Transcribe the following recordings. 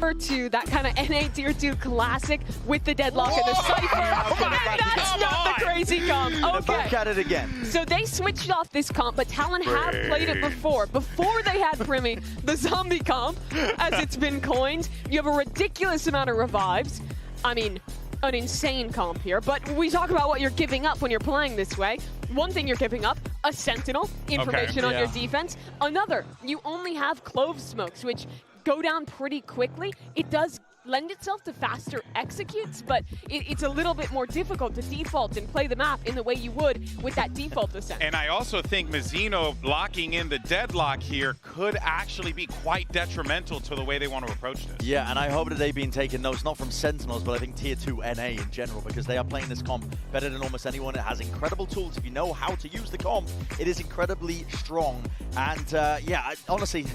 to that kind of NA Tier 2 classic with the deadlock and the Cypher. And that's not the crazy comp. Okay. Back at it again. So they switched off this comp, but Talon have played it before. Before they had Primi, the zombie comp, as it's been coined. You have a ridiculous amount of revives. I mean, an insane comp here, but we talk about what you're giving up when you're playing this way. One thing you're giving up, a Sentinel, information on your defense. Another, you only have Clove Smokes, which go down pretty quickly. It does lend itself to faster executes, but it's a little bit more difficult to default and play the map in the way you would with that default descent. And I also think Mizzino locking in the deadlock here could actually be quite detrimental to the way they want to approach this. Yeah, and I hope that they've been taking notes, not from Sentinels, but I think Tier 2 NA in general, because they are playing this comp better than almost anyone. It has incredible tools. If you know how to use the comp, it is incredibly strong. And yeah, honestly,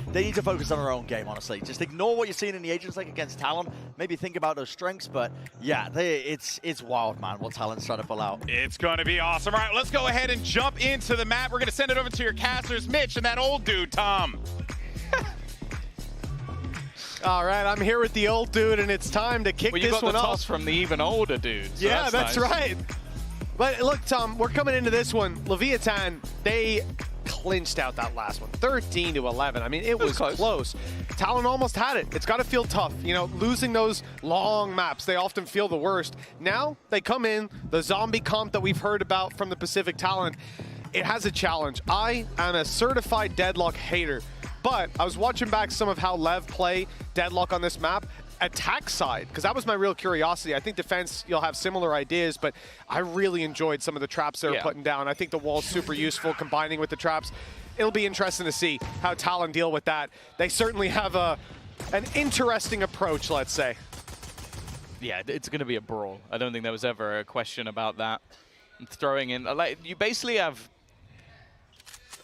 they need to focus on their own game, honestly. Just ignore what you're seeing in the Agents League against Talon. Maybe think about those strengths, but yeah, it's wild, man, what Talon's trying to pull out. It's going to be awesome. All right, let's go ahead and jump into the map. We're going to send it over to your casters, Mitch, and that old dude, Tom. All right, I'm here with the old dude, and it's time to kick this one off. Well, you got the toss from the even older dude. So yeah, that's nice. right. But look, Tom, we're coming into this one. Leviathan, they clinched out that last one, 13-11. I mean, it was close. Talon almost had it. It's got to feel tough. You know, losing those long maps, they often feel the worst. Now they come in, the zombie comp that we've heard about from the Pacific Talon, it has a challenge. I am a certified deadlock hater, but I was watching back some of how Lev play deadlock on this map. Attack side, because that was my real curiosity. I think defense, you'll have similar ideas, but I really enjoyed some of the traps they were putting down. I think the wall's super useful, combining with the traps. It'll be interesting to see how Talon deal with that. They certainly have an interesting approach, let's say. Yeah, it's going to be a brawl. I don't think there was ever a question about that. And throwing in, like, you basically have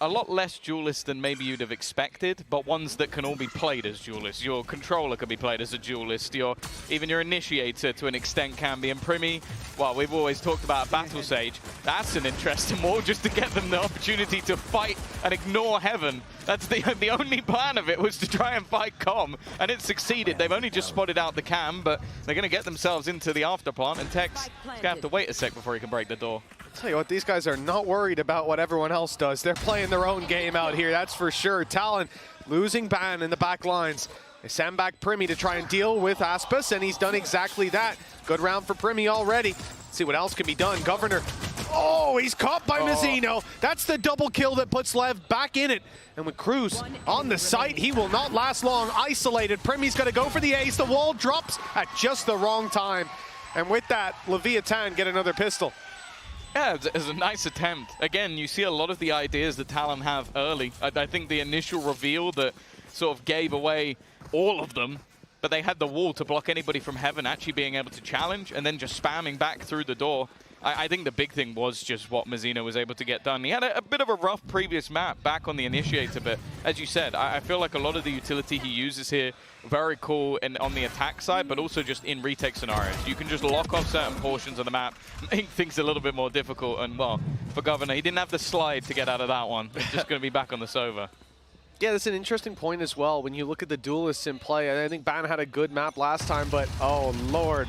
a lot less duelists than maybe you'd have expected, but ones that can all be played as duelists. Your controller can be played as a duelist. Even your initiator to an extent can be. And Primi, well, we've always talked about Battle Sage. That's an interesting wall, just to get them the opportunity to fight and ignore Heaven. That's the only plan of it, was to try and fight Com, and it succeeded. They've only just spotted out the cam, but they're going to get themselves into the after plant, and Tex is going to have to wait a sec before he can break the door. Tell you what, these guys are not worried about what everyone else does. They're playing their own game out here, that's for sure. Talon losing Ban in the back lines. They send back Primi to try and deal with Aspas, and he's done exactly that. Good round for Primi already. Let's see what else can be done. Governor, oh, he's caught by Mizzino. That's the double kill that puts Lev back in it. And with Cruz on the site, he will not last long. Isolated, Primi's gonna go for the ace. The wall drops at just the wrong time. And with that, Leviathan get another pistol. Yeah, it was a nice attempt. Again, you see a lot of the ideas that Talon have early. I think the initial reveal that sort of gave away all of them, but they had the wall to block anybody from Heaven actually being able to challenge, and then just spamming back through the door. I think the big thing was just what Mizzino was able to get done. He had a bit of a rough previous map back on the initiator, but as you said, I feel like a lot of the utility he uses here, very cool on the attack side, but also just in retake scenarios. You can just lock off certain portions of the map, make things a little bit more difficult, and well, for Governor, he didn't have the slide to get out of that one. He's just going to be back on the Sova. Yeah, that's an interesting point as well. When you look at the duelists in play, I think Ban had a good map last time, but oh lord.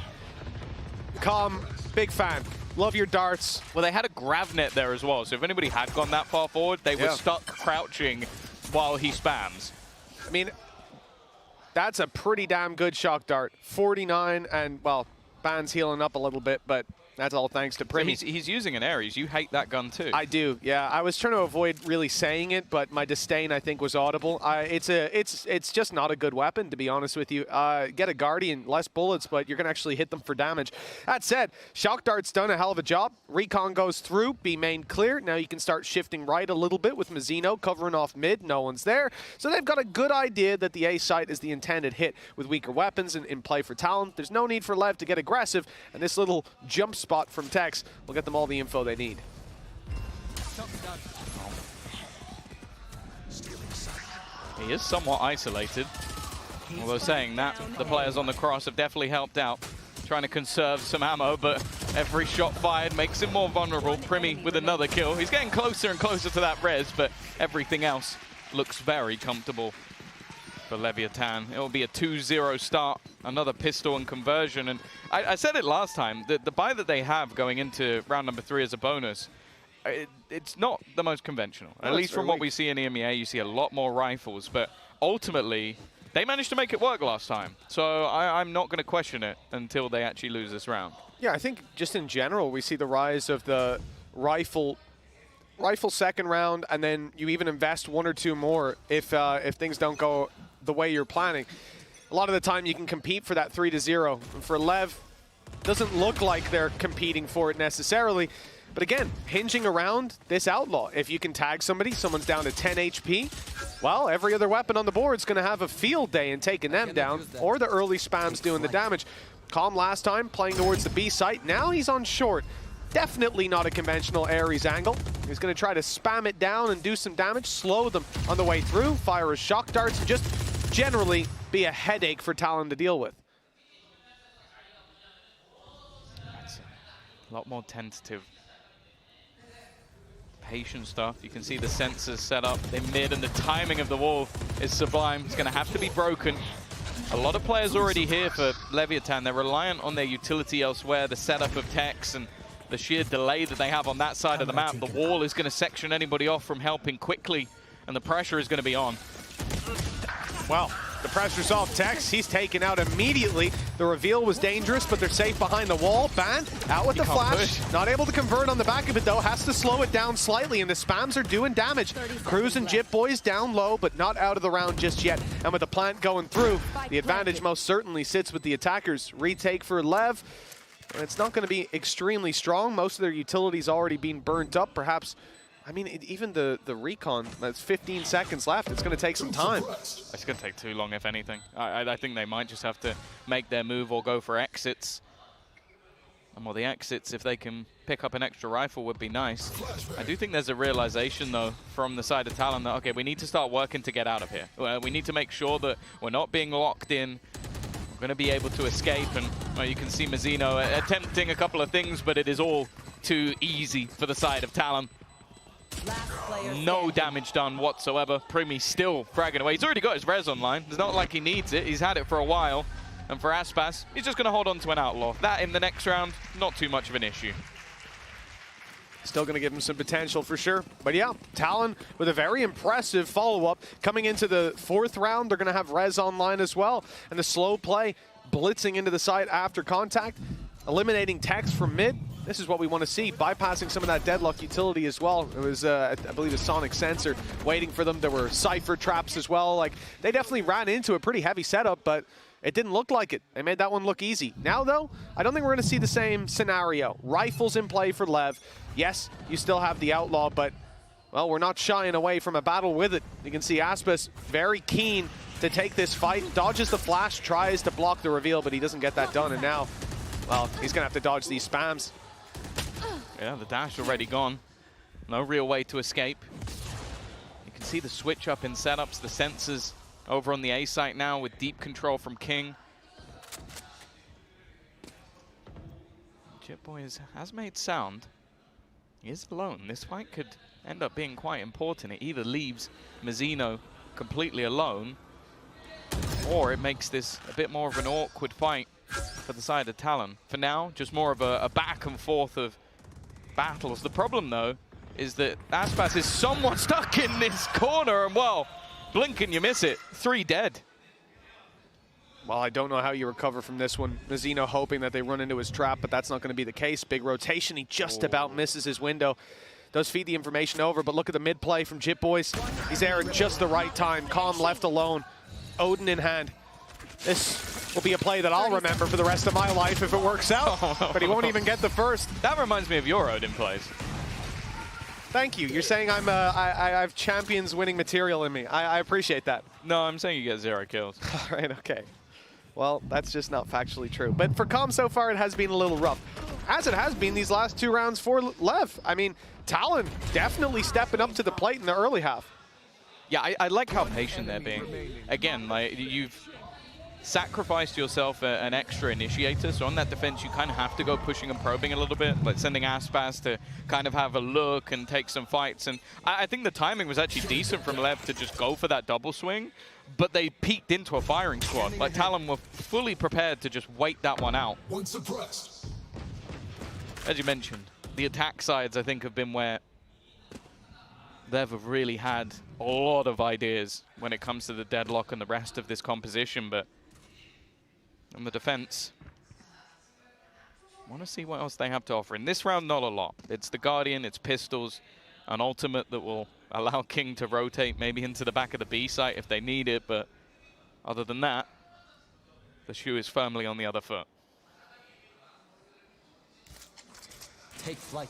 Com, big fan. Love your darts. Well, they had a grav net there as well, so if anybody had gone that far forward, they were stuck crouching while he spams. I mean, that's a pretty damn good shock dart. 49, and well, Ban's healing up a little bit, but that's all thanks to Primi. So he's using an Ares. You hate that gun too. I do, yeah. I was trying to avoid really saying it, but my disdain, I think, was audible. It's just not a good weapon, to be honest with you. Get a Guardian, less bullets, but you're going to actually hit them for damage. That said, Shock Dart's done a hell of a job. Recon goes through, B main clear. Now you can start shifting right a little bit with Mizzino covering off mid. No one's there. So they've got a good idea that the A site is the intended hit with weaker weapons in play for Talon. There's no need for Lev to get aggressive, and this little jump spot from Tex will get them all the info they need. He is somewhat isolated. Although saying that, the players on the cross have definitely helped out. Trying to conserve some ammo, but every shot fired makes him more vulnerable. Primi with another kill. He's getting closer and closer to that res, but everything else looks very comfortable. for Leviathan. It will be a 2-0 start, another pistol and conversion. And I said it last time, the buy that they have going into round number 3 as a bonus, it's not the most conventional. At least from what we see in EMEA, you see a lot more rifles. But ultimately, they managed to make it work last time. So I'm not going to question it until they actually lose this round. Yeah, I think just in general, we see the rise of the rifle second round, and then you even invest 1 or 2 more if things don't go the way you're planning. A lot of the time you can compete for that 3-0. For Lev, doesn't look like they're competing for it necessarily. But again, hinging around this outlaw. If you can tag somebody, someone's down to 10 HP, well, every other weapon on the board is going to have a field day in taking them down, or the early spams doing the damage. Calm last time, playing towards the B site. Now he's on short. Definitely not a conventional Ares angle. He's going to try to spam it down and do some damage, slow them on the way through, fire his shock darts, and just generally be a headache for Talon to deal with. That's a lot more tentative. Patient stuff. You can see the sensors set up in mid, and the timing of the wall is sublime. It's going to have to be broken. A lot of players already here for Leviathan. They're reliant on their utility elsewhere, the setup of techs and the sheer delay that they have on that side of the map. The wall is going to section anybody off from helping quickly, and the pressure is going to be on. Well, the pressure's off Tex. He's taken out immediately. The reveal was dangerous, but they're safe behind the wall. Ban out with the flash. Not able to convert on the back of it, though. Has to slow it down slightly, and the spams are doing damage. Cruz and Jip Boys down low, but not out of the round just yet. And with the plant going through, the advantage most certainly sits with the attackers. Retake for Lev. It's not going to be extremely strong. Most of their utilities already being burnt up. Perhaps, I mean, even the recon, that's 15 seconds left. It's going to take some time. It's going to take too long, if anything. I think they might just have to make their move or go for exits. And well, the exits, if they can pick up an extra rifle, would be nice. I do think there's a realization, though, from the side of Talon that, okay, we need to start working to get out of here. We need to make sure that we're not being locked in. We're going to be able to escape, and well, you can see Mazzino attempting a couple of things, but it is all too easy for the side of Talon. No damage done whatsoever. Primi still fragging away. He's already got his res online. It's not like he needs it. He's had it for a while. And for Aspas, he's just going to hold on to an outlaw. That in the next round, not too much of an issue. Still going to give him some potential for sure. But yeah, Talon with a very impressive follow-up. Coming into the 4th round, they're going to have res online as well. And the slow play, blitzing into the site after contact, eliminating Tex from mid. This is what we want to see, bypassing some of that deadlock utility as well. It was, I believe, a sonic sensor waiting for them. There were Cypher traps as well. Like, they definitely ran into a pretty heavy setup, but it didn't look like it. They made that one look easy. Now, though, I don't think we're going to see the same scenario. Rifles in play for Lev. Yes, you still have the outlaw, but, well, we're not shying away from a battle with it. You can see Aspas very keen to take this fight. Dodges the flash, tries to block the reveal, but he doesn't get that done. And now, well, he's going to have to dodge these spams. Yeah, the dash already gone. No real way to escape. You can see the switch up in setups, the sensors over on the A site now with deep control from King. Jip Boy has made sound. He is alone. This fight could end up being quite important. It either leaves Mazzino completely alone, or it makes this a bit more of an awkward fight for the side of Talon. For now, just more of a back and forth of battles. The problem, though, is that Aspas is somewhat stuck in this corner, and well, blink and you miss it. 3 dead. Well, I don't know how you recover from this one. Mazzino hoping that they run into his trap, but that's not going to be the case. Big rotation. He just about misses his window. Does feed the information over, but look at the mid play from Jip Boys. He's there at just the right time. Calm left alone. Odin in hand. This will be a play that I'll remember for the rest of my life if it works out, but he won't even get the first. That reminds me of your Odin plays. Thank you. You're saying I have champions winning material in me. I appreciate that. No, I'm saying you get 0 kills. All right, okay. Well, that's just not factually true. But for Calm so far, it has been a little rough. As it has been these last 2 rounds for Lev. I mean, Talon definitely stepping up to the plate in the early half. Yeah, I like how patient they're being. Again, like, you've sacrificed yourself an extra initiator, so on that defense you kind of have to go pushing and probing a little bit, like sending Aspas to kind of have a look and take some fights. And I think the timing was actually decent from Lev to just go for that double swing, but they peeked into a firing squad. Like, Talon were fully prepared to just wait that one out. As you mentioned, the attack sides, I think, have been where Lev have really had a lot of ideas when it comes to the deadlock and the rest of this composition, but on the defense, I want to see what else they have to offer. In this round, not a lot. It's the Guardian, it's pistols, an ultimate that will allow King to rotate maybe into the back of the B site if they need it, but other than that, the shoe is firmly on the other foot. Take flight.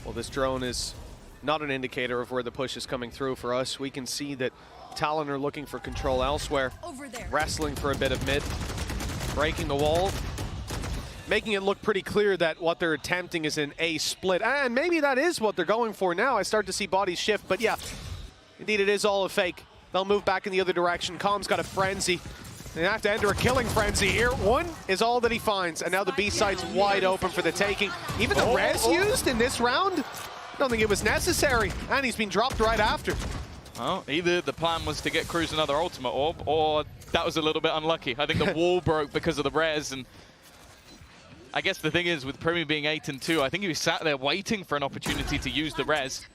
Well, this drone is not an indicator of where the push is coming through for us. We can see that Talon are looking for control elsewhere. Over there. Wrestling for a bit of mid. Breaking the wall. Making it look pretty clear that what they're attempting is an A split. And maybe that is what they're going for now. I start to see bodies shift, but yeah, indeed it is all a fake. They'll move back in the other direction. Calm's got a frenzy. They have to enter a killing frenzy here. One is all that he finds, and now the B site's wide open for the taking. Even the res used in this round, I don't think it was necessary, and he's been dropped right after. Well, either the plan was to get Cruz another ultimate orb, or that was a little bit unlucky. I think the wall broke because of the res, and I guess the thing is, with Primi being 8-2, I think he was sat there waiting for an opportunity to use the res.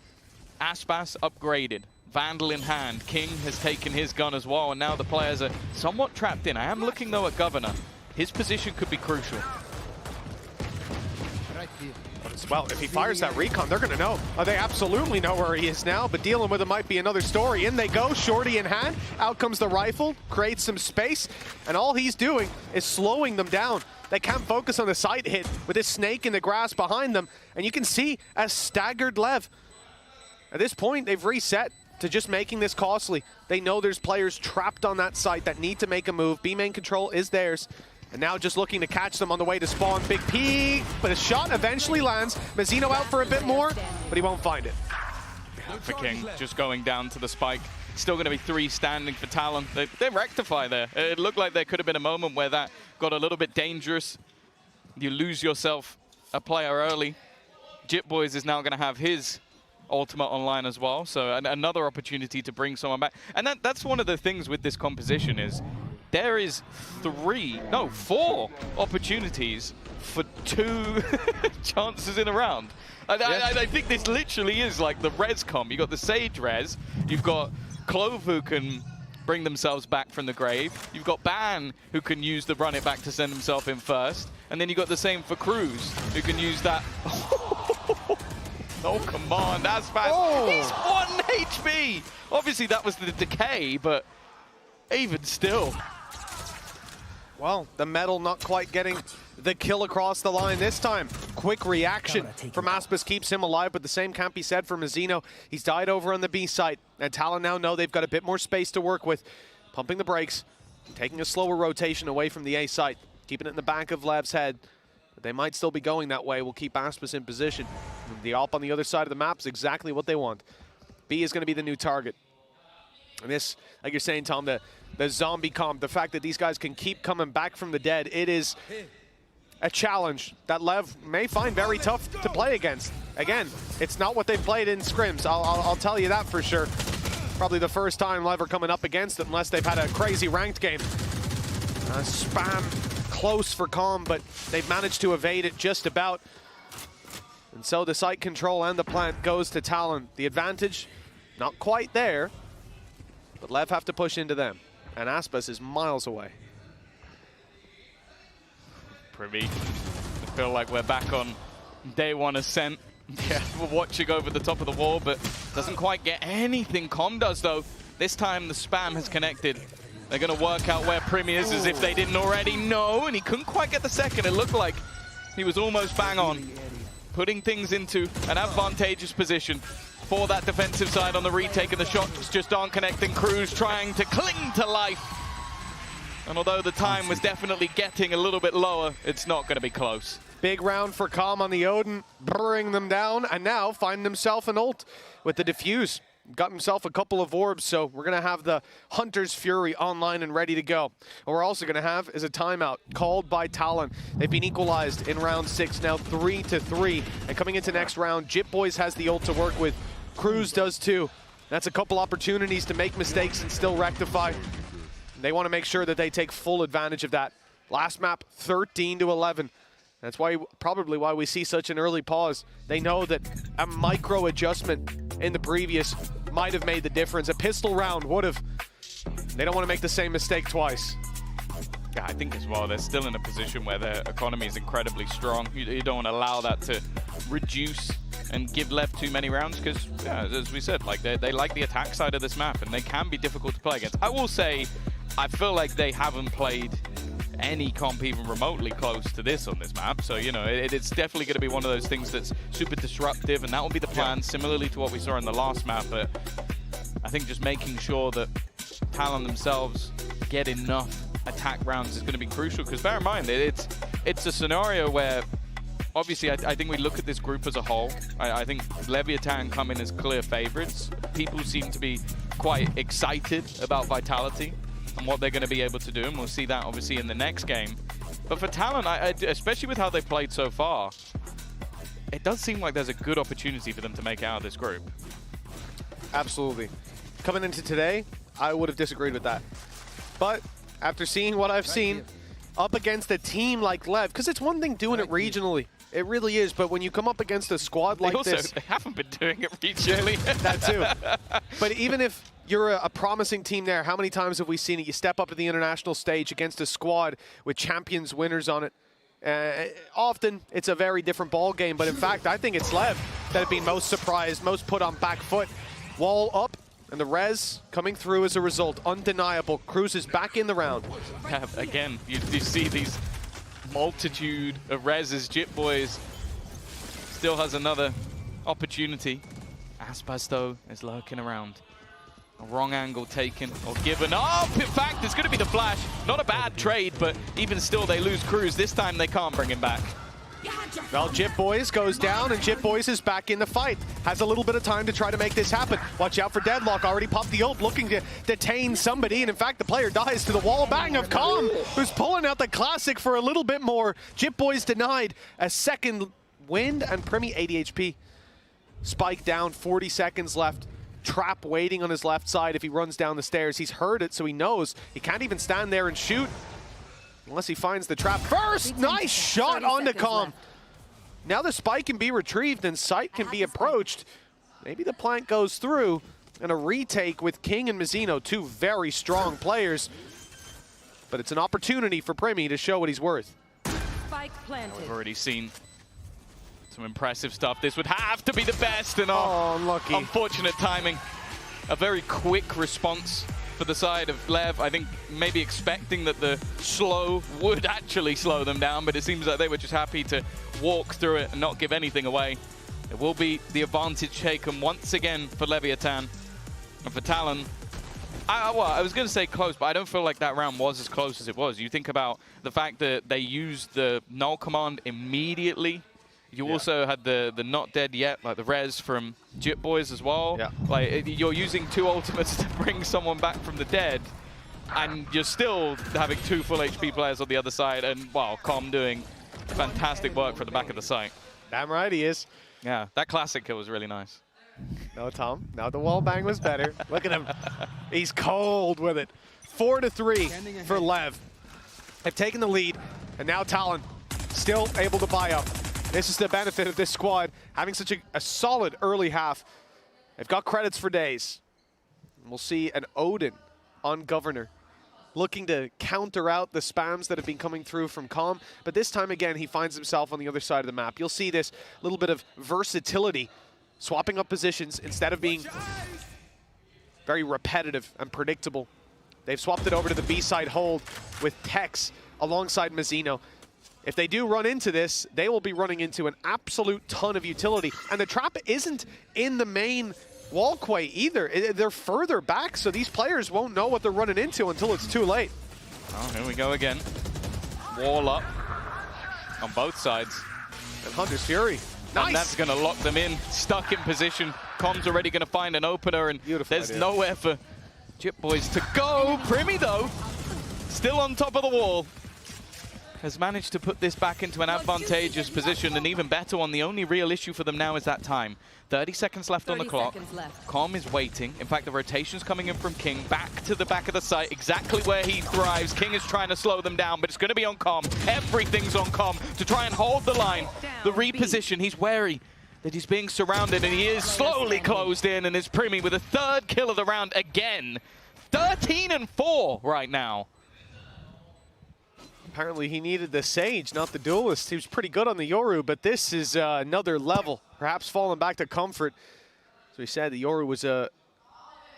Aspas upgraded, Vandal in hand. King has taken his gun as well, and now the players are somewhat trapped in. I am looking, though, at Governor. His position could be crucial. Well, if he fires that recon, they're going to know. They absolutely know where he is now, but dealing with him might be another story. In they go, shorty in hand. Out comes the rifle, creates some space, and all he's doing is slowing them down. They can't focus on the side hit with this snake in the grass behind them, and you can see a staggered Lev. At this point, they've reset to just making this costly. They know there's players trapped on that site that need to make a move. B-main control is theirs. And now just looking to catch them on the way to spawn. Big peek, but a shot eventually lands. Mazzino out for a bit more, but he won't find it. For King, just going down to the spike. Still going to be 3 standing for Talon. They rectify there. It looked like there could have been a moment where that got a little bit dangerous. You lose yourself a player early. Jitboys is now going to have his ultimate online as well, so another opportunity to bring someone back. And that's one of the things with this composition is there is 4 opportunities for 2 chances in a round. I think this literally is like the res comp. You've got the Sage res, you've got Clove who can bring themselves back from the grave, you've got Ban who can use the run it back to send himself in first, and then you've got the same for Cruz who can use that. Oh, come on, that's fast. Oh. He's 1 HP. Obviously that was the decay, but even still. Well, the metal not quite getting the kill across the line this time. Quick reaction from Aspas keeps him alive, but the same can't be said for Mazzino. He's died over on the B site, and Talon now know they've got a bit more space to work with. Pumping the brakes, taking a slower rotation away from the A site, keeping it in the back of Lev's head. But they might still be going that way. We'll keep Aspas in position. The AWP on the other side of the map is exactly what they want. B is going to be the new target. And this, like you're saying, Tom, the zombie comp, the fact that these guys can keep coming back from the dead, it is a challenge that Lev may find very tough to play against. Again, it's not what they've played in scrims, I'll tell you that for sure. Probably the first time Lev are coming up against it, unless they've had a crazy ranked game. Spam close for Calm, but they've managed to evade it just about. And so the site control and the plant goes to Talon. The advantage, not quite there, but Lev have to push into them. And Aspas is miles away. Primi, I feel like we're back on day 1 ascent. Yeah, we're watching over the top of the wall, but doesn't quite get anything. Com does, though. This time the spam has connected. They're going to work out where Primi is as if they didn't already know, and he couldn't quite get the second. It looked like he was almost bang on, putting things into an advantageous position for that defensive side on the retake, and the shots just aren't connecting. Cruz trying to cling to life. And although the time was definitely getting a little bit lower, it's not going to be close. Big round for Calm on the Odin, burring them down, and now find himself an ult with the defuse. Got himself a couple of orbs, so we're going to have the Hunter's Fury online and ready to go. What we're also going to have is a timeout called by Talon. They've been equalized in round 6, now 3-3. And coming into next round, Jitboys has the ult to work with. Cruz does too. That's a couple opportunities to make mistakes and still rectify. They want to make sure that they take full advantage of that. Last map, 13-11. That's probably why we see such an early pause. They know that a micro adjustment in the previous might have made the difference. A pistol round would have. They don't want to make the same mistake twice. Yeah, I think as well, they're still in a position where their economy is incredibly strong. You don't want to allow that to reduce and give Lev too many rounds because, yeah, as we said, like they like the attack side of this map and they can be difficult to play against. I will say, I feel like they haven't played any comp even remotely close to this on this map. So, you know, it's definitely going to be one of those things that's super disruptive, and that will be the plan, similarly to what we saw in the last map. But I think just making sure that Talon themselves get enough attack rounds is going to be crucial, because bear in mind, it's a scenario where obviously I think we look at this group as a whole. I think Leviathan come in as clear favorites. People seem to be quite excited about Vitality and what they're going to be able to do, and we'll see that obviously in the next game. But for Talon, especially with how they've played so far, it does seem like there's a good opportunity for them to make it out of this group. Absolutely. Coming into today, I would have disagreed with that. But after seeing what I've seen up against a team like Lev, because it's one thing doing it regionally, it really is, but when you come up against a squad like this... They haven't been doing it regionally. That too. But even if you're a promising team there, how many times have we seen it? You step up to the international stage against a squad with champions winners on it. Often, it's a very different ball game, but in fact, I think it's Lev that have been most surprised, most put on back foot. Wall up, and the res coming through as a result. Undeniable. Cruz is back in the round. Again, you see these multitude of reses. Jit Boys still has another opportunity. Aspas, though, is lurking around. A wrong angle taken or given up. In fact, it's going to be the flash. Not a bad trade, but even still, they lose Cruz. This time, they can't bring him back. Well, Jit Boys goes down, and Jit Boys is back in the fight. Has a little bit of time to try to make this happen. Watch out for Deadlock. Already popped the ult, looking to detain somebody, and in fact, the player dies to the wall bang of Calm, who's pulling out the classic for a little bit more. Jit Boys denied a second wind, and Primi 80 HP. Spike down, 40 seconds left. Trap waiting on his left side if he runs down the stairs. He's heard it, so he knows he can't even stand there and shoot unless he finds the trap first. Nice shot onto Calm. Now the spike can be retrieved and Sight can be approached. Maybe the plant goes through, and a retake with King and Mazzino, two very strong players. But it's an opportunity for Primi to show what he's worth. Spike planted. We've already seen some impressive stuff. This would have to be the best, and unlucky. Unfortunate timing. A very quick response for the side of Lev. I think maybe expecting that the slow would actually slow them down, but it seems like they were just happy to walk through it and not give anything away. It will be the advantage taken once again for Leviathan. And for Talon, well, I was going to say close, but I don't feel like that round was as close as it was. You think about the fact that they used the null command immediately. You also had the not dead yet, like the res from Jit Boys as well. Yeah. Like you're using two ultimates to bring someone back from the dead, and you're still having two full HP players on the other side, and wow, Calm doing fantastic work for the back of the site. Damn right he is. Yeah, that classic kill was really nice. No, Tom. Now the wall bang was better. Look at him. He's cold with it. 4-3 for Lev. They've taken the lead, and now Talon still able to buy up. This is the benefit of this squad, having such a solid early half. They've got credits for days. We'll see an Odin on Governor, looking to counter out the spams that have been coming through from Calm. But this time again, he finds himself on the other side of the map. You'll see this little bit of versatility, swapping up positions instead of being very repetitive and predictable. They've swapped it over to the B side hold with Tex alongside Mazzino. If they do run into this, they will be running into an absolute ton of utility. And the trap isn't in the main walkway either. They're further back, so these players won't know what they're running into until it's too late. Oh, here we go again. Wall up on both sides. And Hunter's Fury. Nice! And that's going to lock them in, stuck in position. Com's already going to find an opener, and there's nowhere for Jit Boys to go. Primi, though, still on top of the wall. has managed to put this back into an advantageous position, and even better one. The only real issue for them now is that time. 30 seconds left on the clock. Calm is waiting. In fact, the rotation's coming in from King. Back to the back of the site, exactly where he thrives. King is trying to slow them down, but it's going to be on Calm. Everything's on Calm to try and hold the line. The reposition, he's wary that he's being surrounded, and he is slowly closed in, and it's Primi with a 3rd kill of the round again. 13-4 right now. Apparently he needed the Sage, not the Duelist. He was pretty good on the Yoru, but this is another level. Perhaps falling back to comfort. As we said, the Yoru was his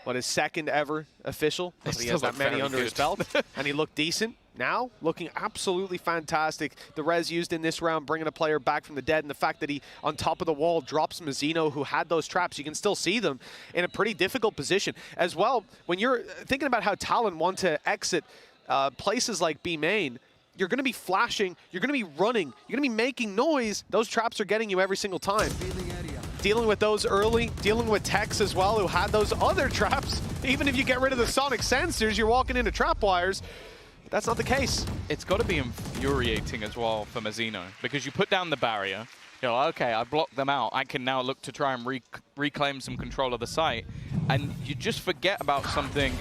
2nd ever official. He has that many under his belt, and he looked decent. Now, looking absolutely fantastic. The res used in this round, bringing a player back from the dead, and the fact that he, on top of the wall, drops Mazzino, who had those traps. You can still see them in a pretty difficult position. As well, when you're thinking about how Talon want to exit places like B main, you're going to be flashing, you're going to be running, you're going to be making noise. Those traps are getting you every single time. Dealing with those early, dealing with Tex as well, who had those other traps. Even if you get rid of the sonic sensors, you're walking into trap wires. That's not the case. It's got to be infuriating as well for Mazzino, because you put down the barrier, you're like, okay, I blocked them out. I can now look to try and reclaim some control of the site. And you just forget about something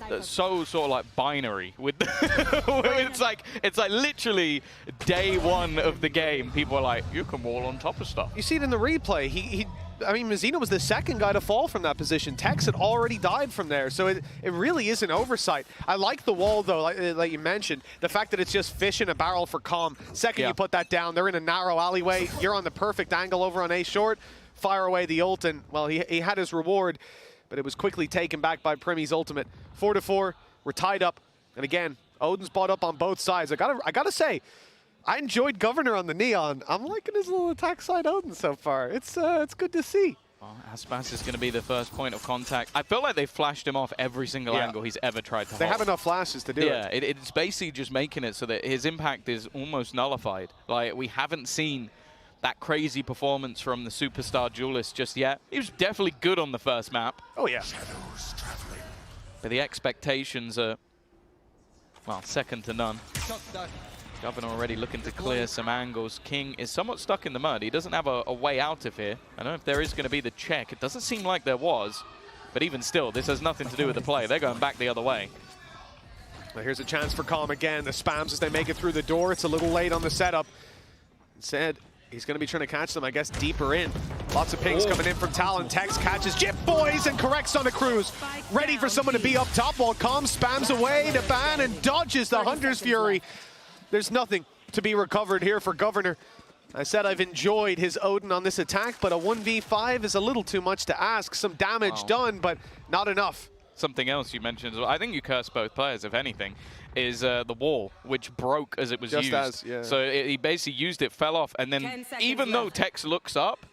that's so sort of like binary. With it's like literally day 1 of the game. People are like, you can wall on top of stuff. You see it in the replay. I mean, Mazzino was the 2nd guy to fall from that position. Tex had already died from there, so it really is an oversight. I like the wall, though, like you mentioned. The fact that it's just fish in a barrel for Calm. Second you put that down, they're in a narrow alleyway. You're on the perfect angle over on A short. Fire away the ult, and, well, he had his reward, but it was quickly taken back by Primi's ultimate. 4-4, we're tied up. And again, Odin's bought up on both sides. I gotta say, I enjoyed Governor on the Neon. I'm liking his little attack side Odin so far. It's good to see. Well, Aspas is going to be the first point of contact. I feel like they flashed him off every single angle he's ever tried to hold. They have enough flashes to do it. Yeah, it's basically just making it so that his impact is almost nullified. Like, we haven't seen that crazy performance from the superstar duelist just yet. He was definitely good on the first map. Oh, yeah. But the expectations are, well, second to none. Governor already looking to clear some angles. King is somewhat stuck in the mud. He doesn't have a way out of here. I don't know if there is going to be the check. It doesn't seem like there was. But even still, this has nothing to do with the play. They're going back the other way. Well, here's a chance for Calm again. The spams as they make it through the door. It's a little late on the setup. Instead, he's going to be trying to catch them, I guess, deeper in. Lots of pings coming in from Talon. Tex catches Jip Boys and corrects on the cruise. Ready for someone to be up top while Calm spams away to ban and dodges the Hunter's Fury. There's nothing to be recovered here for Governor. I said I've enjoyed his Odin on this attack, but a 1v5 is a little too much to ask. Some damage done, but not enough. Something else you mentioned, I think you cursed both players, if anything, is the wall, which broke as it was used. So he basically used it, fell off, and then even though Tex looks up,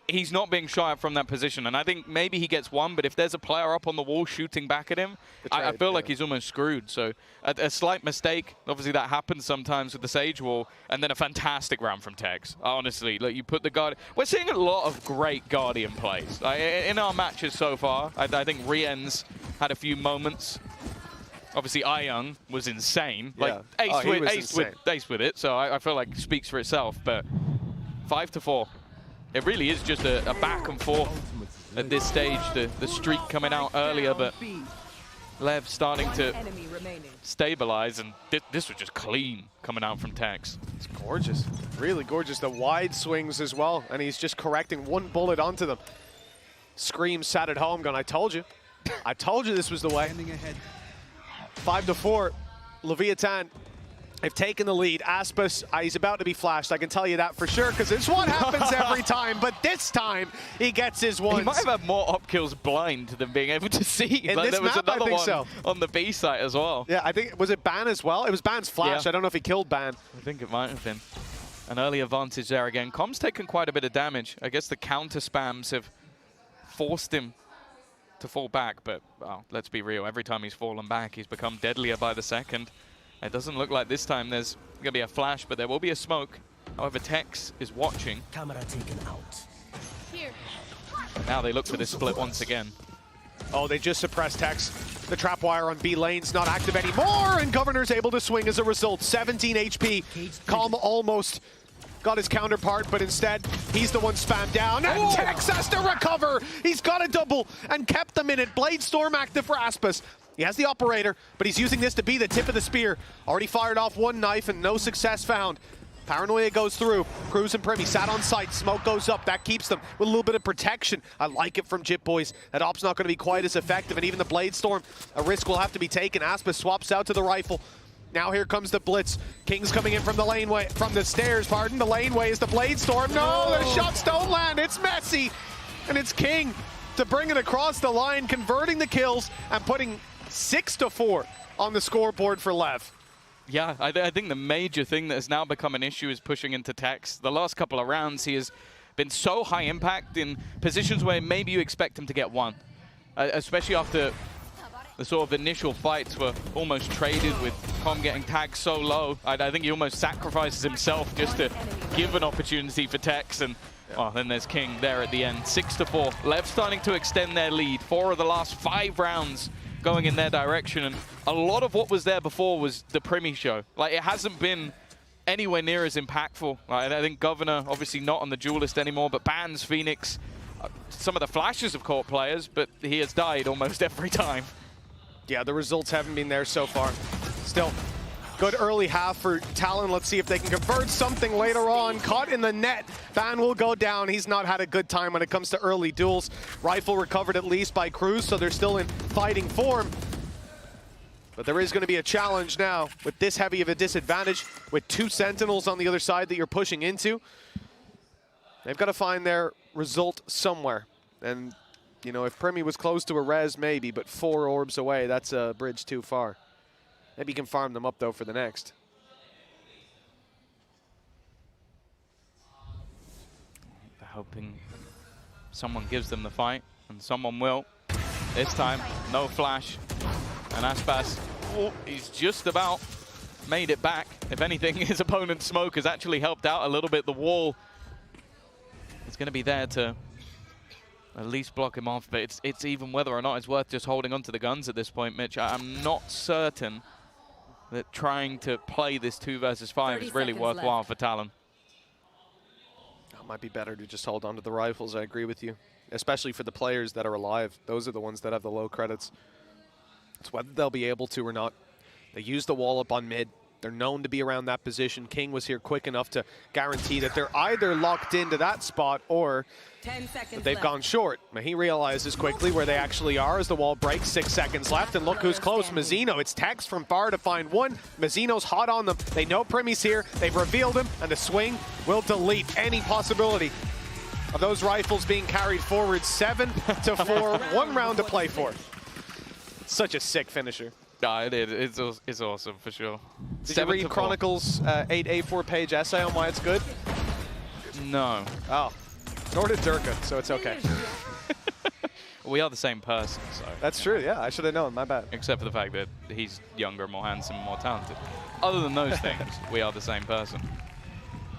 he's not being shot at from that position. And I think maybe he gets one, but if there's a player up on the wall shooting back at him, I feel like he's almost screwed. So a slight mistake, obviously that happens sometimes with the Sage wall, and then a fantastic round from Tex. Honestly, like, you put the Guardian. We're seeing a lot of great Guardian plays. In our matches so far, I think Rien's had a few moments. Obviously, Ayung was insane. Like, ace with it, so I feel like it speaks for itself. But 5-4. It really is just a back and forth at this stage. The streak coming out earlier, but Lev starting to stabilize, and this was just clean coming out from Tex. It's gorgeous, really gorgeous. The wide swings as well, and he's just correcting one bullet onto them. Scream sat at home going, I told you this was the way. 5-4, Leviathan. They've taken the lead. Aspas, he's about to be flashed. I can tell you that for sure, because it's what happens every time. But this time, he gets his ones. He might have had more up kills blind than being able to see. In this there was map, another I think one so. On the B site as well. Yeah, I think, was it Ban as well? It was Ban's flash. I don't know if he killed Ban. I think it might have been. An early advantage there again. Com's taken quite a bit of damage. I guess the counter spams have forced him to fall back. But, well, let's be real. Every time he's fallen back, he's become deadlier by the second. It doesn't look like this time there's going to be a flash, but there will be a smoke. However, Tex is watching. Camera taken out. Here. Now they look for this split once again. Oh, they just suppressed Tex. The trap wire on B lane's not active anymore, and Governor's able to swing as a result. 17 HP. Calm almost got his counterpart, but instead, he's the one spammed down. And Tex has to recover. He's got a double and kept them in it. Blade Storm active for Aspas. He has the operator, but he's using this to be the tip of the spear. Already fired off one knife and no success found. Paranoia goes through. Cruz and Primi sat on site. Smoke goes up. That keeps them with a little bit of protection. I like it from Jip Boys. That op's not going to be quite as effective, and even the Blade Storm, a risk will have to be taken. Aspas swaps out to the rifle. Now here comes the blitz. King's coming in from the laneway, from the stairs, pardon. The laneway is the Blade Storm. No, the shots don't land. It's messy. And it's King to bring it across the line, converting the kills and putting 6-4 on the scoreboard for Lev. Yeah, I think the major thing that has now become an issue is pushing into Tex. The last couple of rounds, he has been so high impact in positions where maybe you expect him to get one, especially after the sort of initial fights were almost traded with Com getting tagged so low. I think he almost sacrifices himself just to give an opportunity for Tex, and well, then there's King there at the end. 6-4. Lev starting to extend their lead. 4 of the last 5 rounds going in their direction, and a lot of what was there before was the Primi show. Like, it hasn't been anywhere near as impactful. Like, I think Governor, obviously not on the duelist anymore, but Bans, Phoenix, some of the flashes have caught players, but he has died almost every time. Yeah, the results haven't been there so far. Still, good early half for Talon. Let's see if they can convert something later on. Caught in the net. Ban will go down. He's not had a good time when it comes to early duels. Rifle recovered at least by Cruz, so they're still in fighting form. But there is going to be a challenge now with this heavy of a disadvantage, with 2 Sentinels on the other side that you're pushing into. They've got to find their result somewhere. And, you know, if Primi was close to a res, maybe, but 4 orbs away, that's a bridge too far. Maybe you can farm them up, though, for the next. They're hoping someone gives them the fight, and someone will. This time, no flash. And Aspas, he's just about made it back. If anything, his opponent's smoke has actually helped out a little bit. The wall is going to be there to at least block him off, but it's even whether or not it's worth just holding onto the guns at this point, Mitch. I'm not certain that trying to play this 2 versus 5 is really worthwhile for Talon. It might be better to just hold on to the rifles, I agree with you. Especially for the players that are alive. Those are the ones that have the low credits. It's whether they'll be able to or not. They use the wall up on mid. They're known to be around that position. King was here quick enough to guarantee that they're either locked into that spot or that they've gone short. But he realizes quickly where they actually are as the wall breaks. 6 seconds left, and look who's close. Mazzino. It's Tex from far to find one. Mazzino's hot on them. They know Primi's here. They've revealed him, and the swing will delete any possibility of those rifles being carried forward. 7-4. 1 round to play for. Such a sick finisher. Yeah, it is. It's awesome for sure. Did you read Chronicles' 8 A4 page essay on why it's good? No. Oh, nor did Durka, so it's okay. We are the same person, so. That's true, yeah, I should have known, my bad. Except for the fact that he's younger, more handsome, more talented. Other than those things, we are the same person.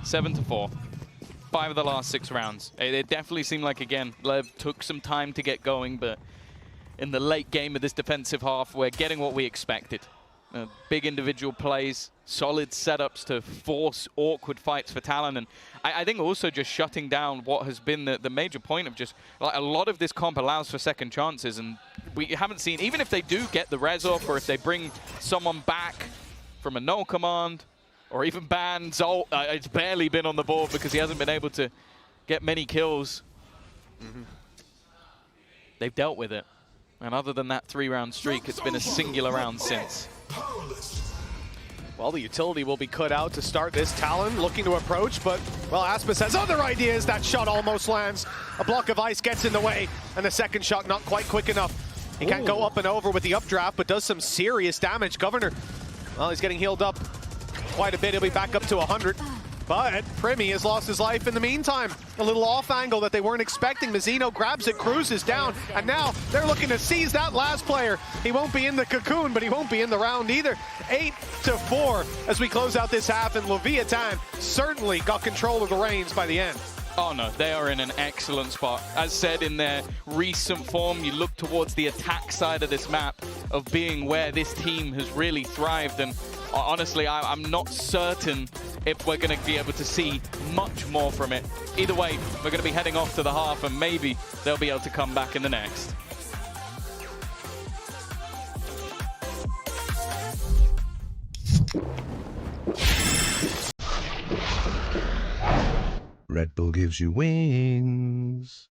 7-4. 5 of the last 6 rounds. It definitely seemed like, again, Lev took some time to get going, but in the late game of this defensive half, we're getting what we expected. Big individual plays, solid setups to force awkward fights for Talon, and I think also just shutting down what has been the major point of just, like, a lot of this comp allows for second chances, and we haven't seen, even if they do get the res off, or if they bring someone back from a null command, or even ban Zolt, it's barely been on the board because he hasn't been able to get many kills. They've dealt with it. And other than that 3-round streak, it's been a singular round since. Well, the utility will be cut out to start this. Talon looking to approach, but, well, Aspas has other ideas. That shot almost lands. A block of ice gets in the way, and the second shot not quite quick enough. He can't go up and over with the updraft, but does some serious damage. Governor, well, he's getting healed up quite a bit. He'll be back up to 100. But Primi has lost his life in the meantime. A little off angle that they weren't expecting. Mazzino grabs it, cruises down, and now they're looking to seize that last player. He won't be in the cocoon, but he won't be in the round either. 8-4 as we close out this half, and Leviathan certainly got control of the reins by the end. Oh no, they are in an excellent spot. As said, in their recent form, you look towards the attack side of this map. of being where this team has really thrived. And honestly, I'm not certain if we're going to be able to see much more from it. Either way, we're going to be heading off to the half, and maybe they'll be able to come back in the next. Red Bull gives you wings.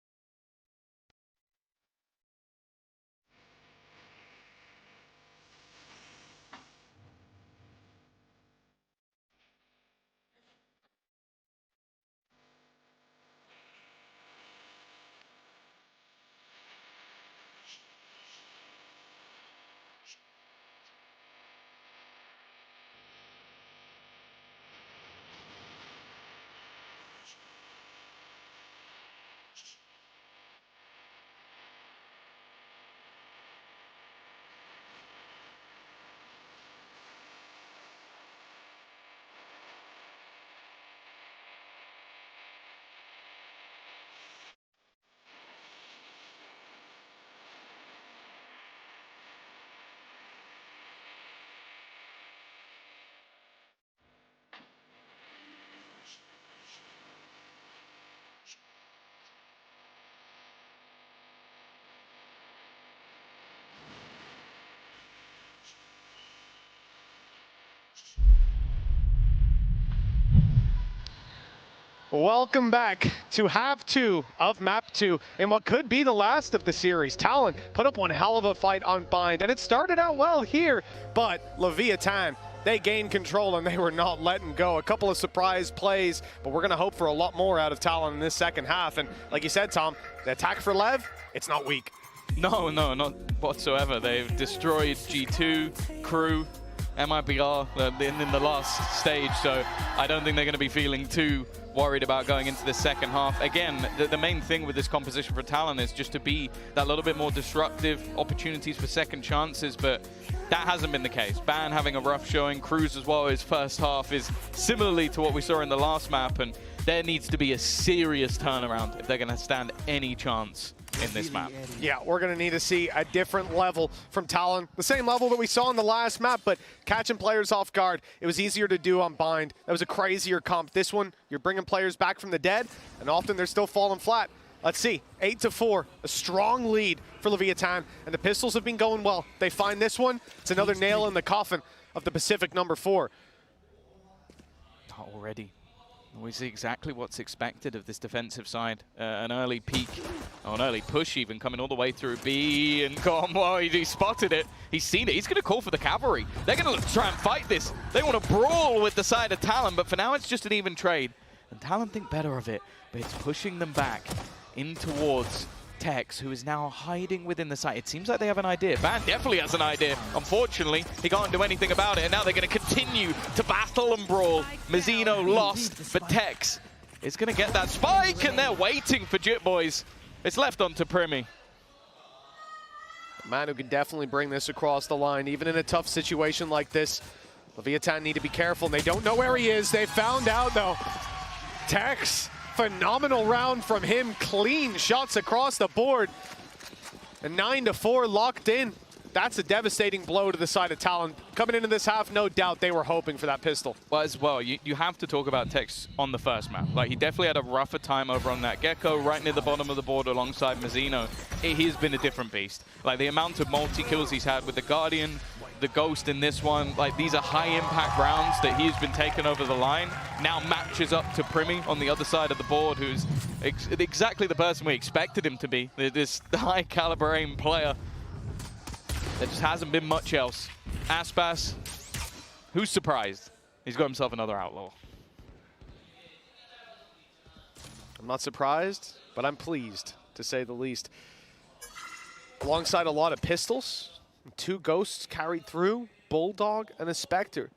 Welcome back to half 2 of map 2 in what could be the last of the series. Talon put up one hell of a fight on Bind, and it started out well here, but Leviathan, they gained control and they were not letting go. A couple of surprise plays, but we're going to hope for a lot more out of Talon in this second half. And like you said, Tom, the attack for Lev, it's not weak. No, not whatsoever. They've destroyed G2, Crew, MIBR in the last stage, so I don't think they're going to be feeling too worried about going into the second half. Again, the main thing with this composition for Talon is just to be that little bit more disruptive, opportunities for second chances, but that hasn't been the case. Ban having a rough showing, Cruz as well, his first half is similarly to what we saw in the last map, and there needs to be a serious turnaround if they're going to stand any chance in this map. Yeah, we're going to need to see a different level from Talon. The same level that we saw in the last map, but catching players off guard. It was easier to do on Bind. That was a crazier comp. This one, you're bringing players back from the dead, and often they're still falling flat. Let's see, 8-4, a strong lead for Leviathan, and the pistols have been going well. They find this one, it's another nail in the coffin of the Pacific number 4. Not already. We see exactly what's expected of this defensive side. An early peek, or an early push even, coming all the way through B, and gone. Well, he spotted it. He's seen it. He's going to call for the cavalry. They're going to try and fight this. They want to brawl with the side of Talon, but for now it's just an even trade. And Talon think better of it, but it's pushing them back in towards Tex, who is now hiding within the site. It seems like they have an idea. Ban definitely has an idea. Unfortunately, he can't do anything about it, and now they're going to continue to battle and brawl. Mazzino lost, but Tex is going to get that spike, and they're waiting for Jit Boys. It's left onto Primi. A man who can definitely bring this across the line, even in a tough situation like this. Leviathan need to be careful, and they don't know where he is. They found out, though. Tex, phenomenal round from him. Clean shots across the board. And 9-4 locked in. That's a devastating blow to the side of Talon. Coming into this half, no doubt they were hoping for that pistol. Well, as well, you have to talk about Tex on the first map. Like, he definitely had a rougher time over on that Gecko, right near the bottom of the board alongside Mazzino. He's been a different beast. Like, the amount of multi-kills he's had with the Guardian, the Ghost in this one, like, these are high-impact rounds that he's been taken over the line. Now matches up to Primi on the other side of the board, who's exactly the person we expected him to be. This high-caliber aim player. There just hasn't been much else. Aspas, who's surprised? He's got himself another outlaw. I'm not surprised, but I'm pleased, to say the least. Alongside a lot of pistols, 2 Ghosts carried through, Bulldog and a Spectre.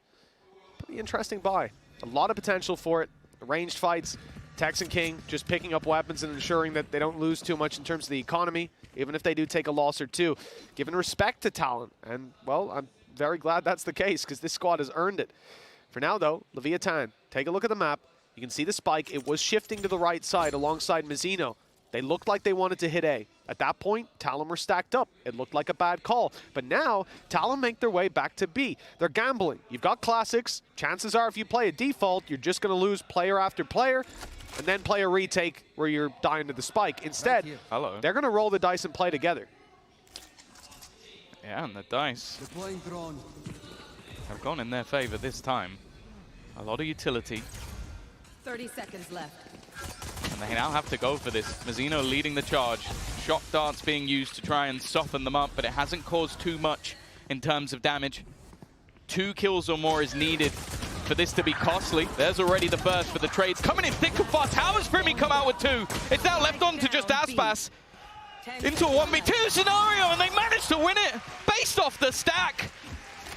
Pretty interesting buy. A lot of potential for it. Ranged fights, Tex and King just picking up weapons and ensuring that they don't lose too much in terms of the economy, even if they do take a loss or two. Giving respect to Talon, and, well, I'm very glad that's the case because this squad has earned it. For now, though, Leviathan, take a look at the map. You can see the spike. It was shifting to the right side alongside Mazzino. They looked like they wanted to hit A. At that point, Talon were stacked up. It looked like a bad call. But now, Talon make their way back to B. They're gambling. You've got classics. Chances are if you play a default, you're just going to lose player after player and then play a retake where you're dying to the spike. Instead, they're going to roll the dice and play together. Yeah, and the dice have gone in their favor this time. A lot of utility. 30 seconds left. And they now have to go for this. Mazzino leading the charge. Shock darts being used to try and soften them up, but it hasn't caused too much in terms of damage. 2 kills or more is needed for this to be costly. There's already the first for the trades. Coming in thick and fast. How has Primi come out with 2? It's now left on to just Aspas. Into a 1v2 scenario, and they managed to win it based off the stack.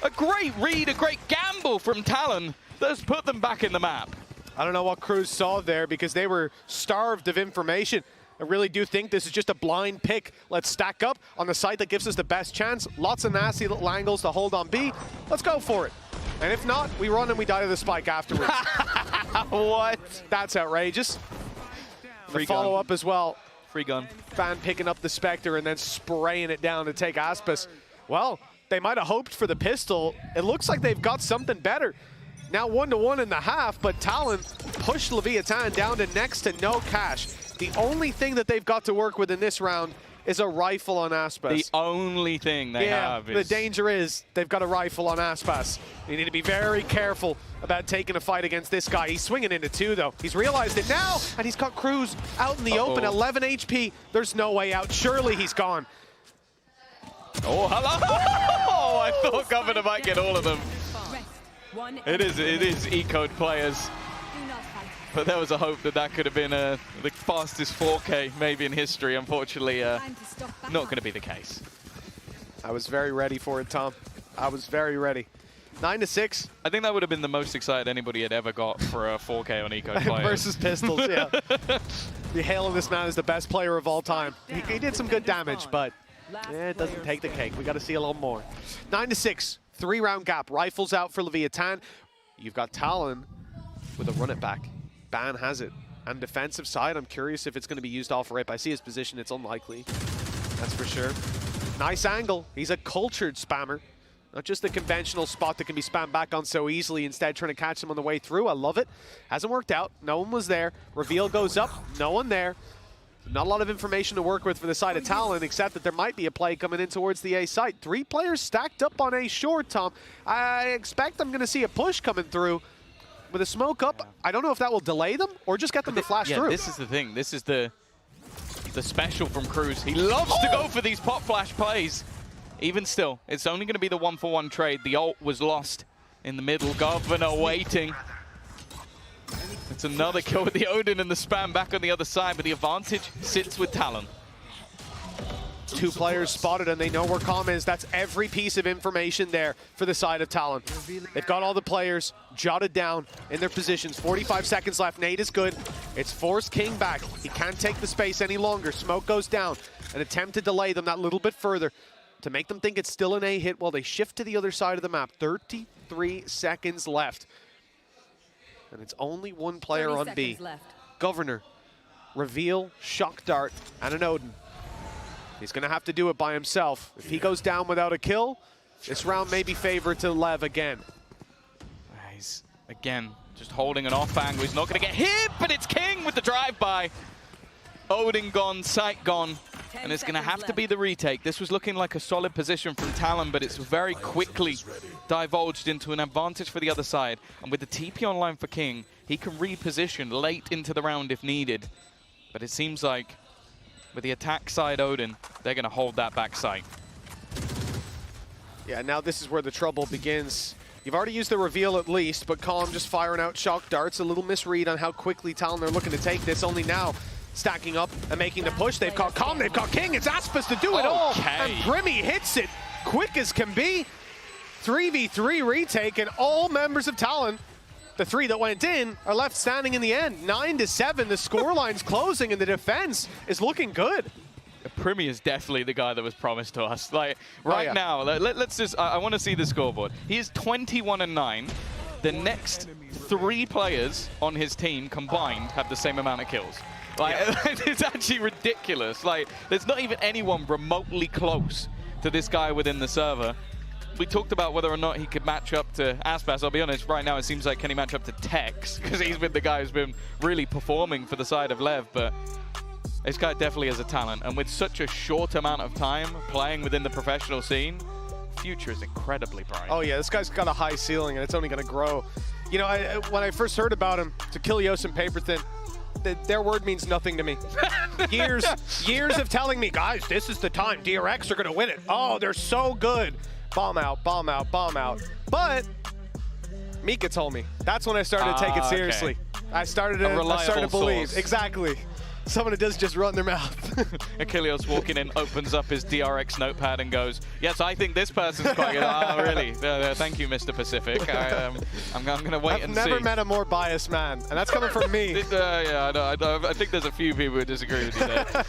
A great read, a great gamble from Talon that's put them back in the map. I don't know what Cruz saw there because they were starved of information. I really do think this is just a blind pick. Let's stack up on the site that gives us the best chance. Lots of nasty little angles to hold on B. Let's go for it. And if not, we run and we die to the spike afterwards. What? That's outrageous. Free the follow-up as well. Free gun. Fan picking up the Spectre and then spraying it down to take Aspas. Well, they might have hoped for the pistol. It looks like they've got something better. Now 1-to-1 in the half, but Talon pushed Leviathan down to next to no cash. The only thing that they've got to work with in this round is a rifle on Aspas. The only thing they have is... the danger is they've got a rifle on Aspas. You need to be very careful about taking a fight against this guy. He's swinging into 2, though. He's realized it now, and he's got Cruz out in the open, 11 HP. There's no way out. Surely he's gone. Oh, hello! Oh, I thought Governor might get all of them. It is E-code players. But there was a hope that that could have been the fastest 4K maybe in history. Unfortunately, not going to be the case. I was very ready for it, Tom. I was very ready. 9-6. I think that would have been the most excited anybody had ever got for a 4K on E-code players. Versus pistols, yeah. Be hailing this man as the best player of all time. He did some good damage, but it doesn't take the cake. We got to see a little more. 9-6. 3-round gap. Rifles out for Leviathan. You've got Talon with a run it back. Ban has it. And defensive side, I'm curious if it's going to be used off rip. I see his position. It's unlikely. That's for sure. Nice angle. He's a cultured spammer. Not just the conventional spot that can be spammed back on so easily, instead trying to catch him on the way through. I love it. Hasn't worked out. No one was there. Reveal goes up. No one there. Not a lot of information to work with for the side of Talon, except that there might be a play coming in towards the A site. 3 players stacked up on A short, Tom. I expect I'm going to see a push coming through with a smoke up. I don't know if that will delay them or just get them to flash through. This is the thing. This is the special from Cruz. He loves to go for these pop flash plays. Even still, it's only going to be the 1-for-1 trade. The ult was lost in the middle. Governor waiting. It's another kill with the Odin and the spam back on the other side, but the advantage sits with Talon. 2 players spotted, and they know where Calm is. That's every piece of information there for the side of Talon. They've got all the players jotted down in their positions. 45 seconds left. Nade is good. It's forced King back. He can't take the space any longer. Smoke goes down. An attempt to delay them that little bit further to make them think it's still an A hit while they shift to the other side of the map. 33 seconds left. And it's only 1 player on B. Governor, Reveal, Shock Dart, and an Odin. He's going to have to do it by himself. If he goes down without a kill, this round may be favored to Lev again. He's, again, just holding an off angle. He's not going to get hit, but it's King with the drive-by. Odin gone, sight gone, and it's going to have to be the retake. This was looking like a solid position from Talon, but it's very quickly divulged into an advantage for the other side. And with the TP online for King, he can reposition late into the round if needed. But it seems like with the attack side Odin, they're going to hold that back site. Yeah, now this is where the trouble begins. You've already used the reveal at least, but Colm just firing out shock darts. A little misread on how quickly Talon are looking to take this. Only now stacking up and making the push. They've caught Calm, they've caught King. It's Aspas to do it all. And Primi hits it quick as can be. 3v3 retake, and all members of Talon, the 3 that went in, are left standing in the end. 9-7, the scoreline's closing, and the defense is looking good. Primi is definitely the guy that was promised to us. Like right now, let's just, I want to see the scoreboard. He is 21-9. The next 3 players on his team combined have the same amount of kills. Like, it's actually ridiculous. Like, there's not even anyone remotely close to this guy within the server. We talked about whether or not he could match up to Aspas. I'll be honest, right now it seems like can he match up to Tex? Because he's been the guy who's been really performing for the side of Lev, but this guy definitely has a talent. And with such a short amount of time playing within the professional scene, future is incredibly bright. Oh yeah, this guy's got a high ceiling and it's only going to grow. You know, when I first heard about him, to kill Yos and Paperthin, their word means nothing to me. years of telling me, guys, this is the time. DRX are going to win it. Oh, they're so good. Bomb out, bomb out, bomb out. But Mika told me. That's when I started to take it seriously. Okay. I started to believe. Source. Exactly. Someone that does just run their mouth. Achilles walking in, opens up his DRX notepad and goes, yes, I think this person's quite good. Oh, really? Thank you, Mr. Pacific. I'm going to wait and see. I've never met a more biased man, and that's coming from me. Yeah, I know. I think there's a few people who disagree with you there.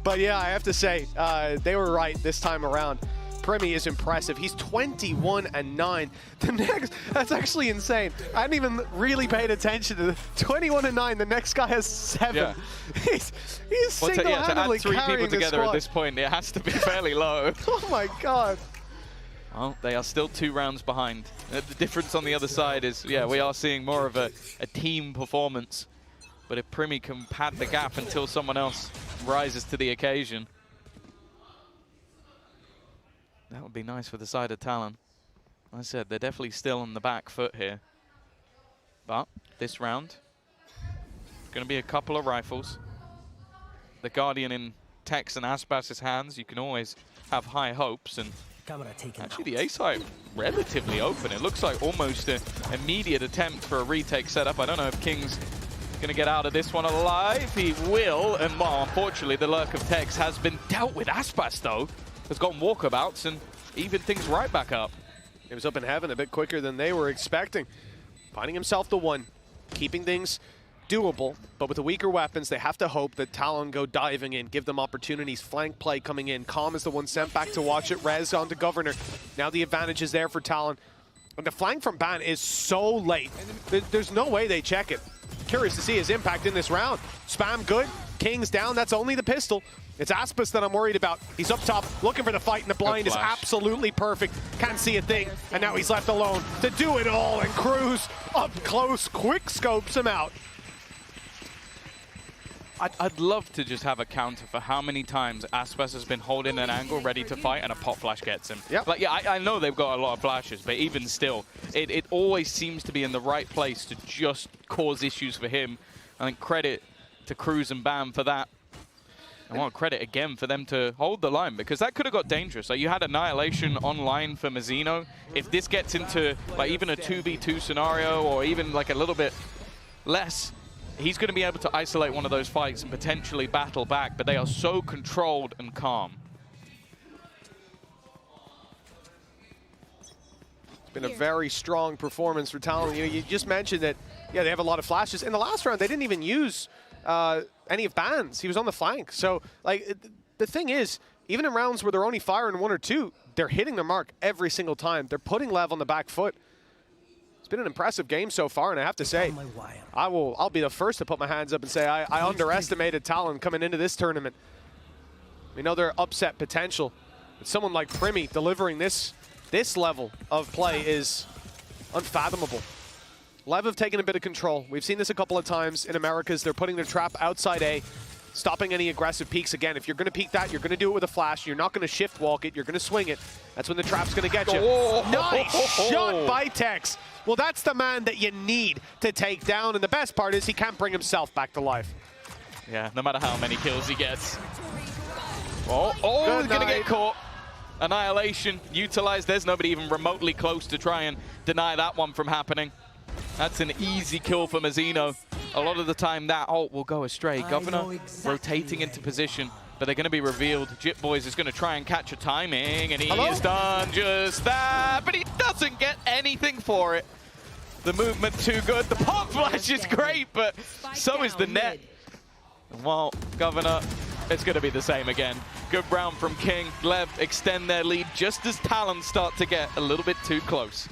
But yeah, I have to say, they were right this time around. Primi is impressive. He's 21-9. The next, that's actually insane. I hadn't even really paid attention to the 21-9. The next guy has 7. Yeah. He's single-handedly to add 3 people together at this point, it has to be fairly low. Oh my God. Well, they are still 2 rounds behind. The difference on the other side is, yeah, we are seeing more of a team performance. But if Primi can pad the gap until someone else rises to the occasion, that would be nice for the side of Talon. Like I said, they're definitely still on the back foot here. But this round, going to be a couple of rifles. The Guardian in Tex and Aspas's hands, you can always have high hopes. And actually the A site relatively open. It looks like almost an immediate attempt for a retake setup. I don't know if King's going to get out of this one alive. He will. And well, unfortunately, the lurk of Tex has been dealt with. Aspas, though, has gotten walkabouts and even things right back up. He was up in heaven a bit quicker than they were expecting. Finding himself the one, keeping things doable, but with the weaker weapons, they have to hope that Talon go diving in, give them opportunities, flank play coming in. Calm is the one sent back to watch it. Rez onto Governor. Now the advantage is there for Talon. And the flank from Ban is so late. There's no way they check it. Curious to see his impact in this round. Spam good. King's down. That's only the pistol. It's Aspas that I'm worried about. He's up top, looking for the fight, and the blind is absolutely perfect. Can't see a thing, and now he's left alone to do it all, and Cruz up close, quick scopes him out. I'd love to just have a counter for how many times Aspas has been holding an angle ready to fight and a pop flash gets him. Yep. Like, yeah, I know they've got a lot of flashes, but even still, it always seems to be in the right place to just cause issues for him. I think credit to Cruz and Bam for that. I want credit again for them to hold the line, because that could have got dangerous. Like, you had Annihilation online for Mazzino. If this gets into like even a 2v2 scenario or even like a little bit less, he's going to be able to isolate one of those fights and potentially battle back, but they are so controlled and calm. It's been a very strong performance for Talon. You know, you just mentioned that, yeah, they have a lot of flashes. In the last round, they didn't even use any of Ban's. He was on the flank. So, like, the thing is, even in rounds where they're only firing 1 or 2, they're hitting their mark every single time. They're putting Lev on the back foot. It's been an impressive game so far, and I have to say, I'll be the first to put my hands up and say I underestimated Talon coming into this tournament. We know their upset potential, but someone like Primi delivering this level of play is unfathomable. Lev have taken a bit of control. We've seen this a couple of times in Americas. They're putting their trap outside A, stopping any aggressive peeks. Again, if you're going to peek that, you're going to do it with a flash. You're not going to shift walk it. You're going to swing it. That's when the trap's going to get you. Nice shot by Tex. Well, that's the man that you need to take down. And the best part is he can't bring himself back to life. Yeah, no matter how many kills he gets. Oh, he's going to get caught. Annihilation utilized. There's nobody even remotely close to try and deny that one from happening. That's an easy kill for Mazzino. A lot of the time that ult will go astray. Governor rotating into position, but they're going to be revealed. Jip Boys is going to try and catch a timing, and he has done just that, but he doesn't get anything for it. The movement too good. The pop flash is great, but so is the net. Well, Governor, it's going to be the same again. Good round from King. Lev extend their lead just as Talon start to get a little bit too close.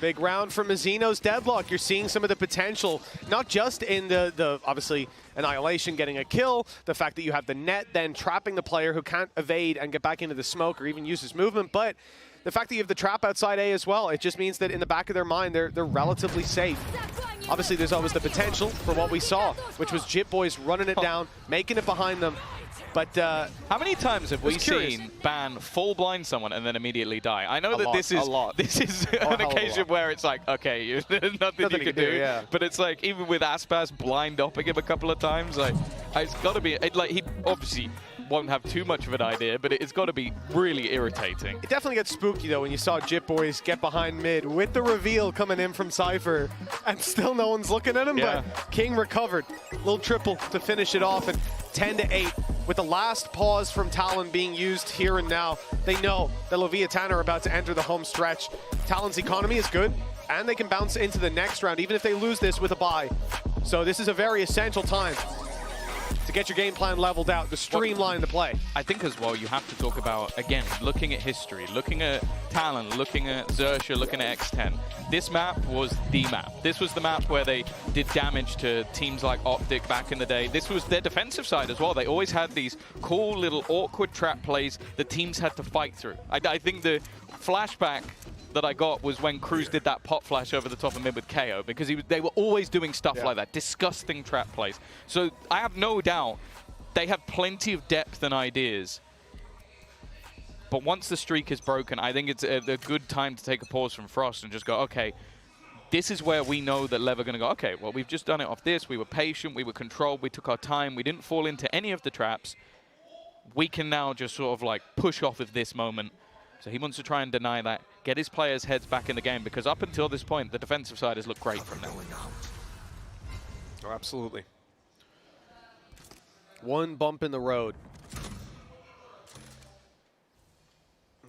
Big round from Mazino's Deadlock. You're seeing some of the potential, not just in the obviously Annihilation getting a kill, the fact that you have the net then trapping the player who can't evade and get back into the smoke or even use his movement, but the fact that you have the trap outside A as well, it just means that in the back of their mind, they're relatively safe. Obviously, there's always the potential for what we saw, which was Jit Boys running it down, making it behind them. But how many times have we seen Ban full blind someone and then immediately die? I know that this is an occasion where it's like, okay, there's nothing you can do. Yeah. But it's like, even with Aspas blind upping him a couple of times, like, it's got to be, like, he obviously won't have too much of an idea, but it's got to be really irritating. It definitely gets spooky, though, when you saw Jit Boys get behind mid with the reveal coming in from Cypher, and still no one's looking at him, but King recovered. Little triple to finish it off, and 10-8. With the last pause from Talon being used here and now, they know that Leviathan are about to enter the home stretch. Talon's economy is good, and they can bounce into the next round, even if they lose this with a bye. So this is a very essential time to get your game plan leveled out, to streamline the play. I think as well you have to talk about, again, looking at history, looking at Talon, looking at Xerxia, looking at X10. This map was the map. This was the map where they did damage to teams like Optic back in the day. This was their defensive side as well. They always had these cool little awkward trap plays that teams had to fight through. I think the flashback that I got was when Cruz did that pop flash over the top of mid with KO, because they were always doing stuff like that, disgusting trap plays. So I have no doubt they have plenty of depth and ideas. But once the streak is broken, I think it's a good time to take a pause from Frost and just go, okay, this is where we know that Lev are going to go, okay, well, we've just done it off this. We were patient, we were controlled, we took our time, we didn't fall into any of the traps. We can now just sort of like push off of this moment. So he wants to try and deny that, get his players' heads back in the game, because up until this point, the defensive side has looked great from them. Oh, absolutely. One bump in the road.